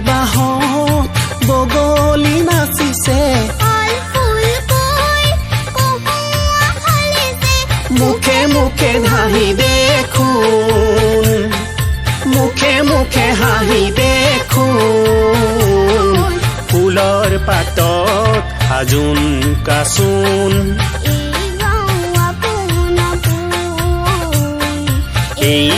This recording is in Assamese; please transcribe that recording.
বাঁহত বগলী নাচিছে মুখে মুখে হাঁহি দেখোন মুখে মুখে হাঁহি দেখোন ফুলৰ পাতত সাজোন কাচোন এই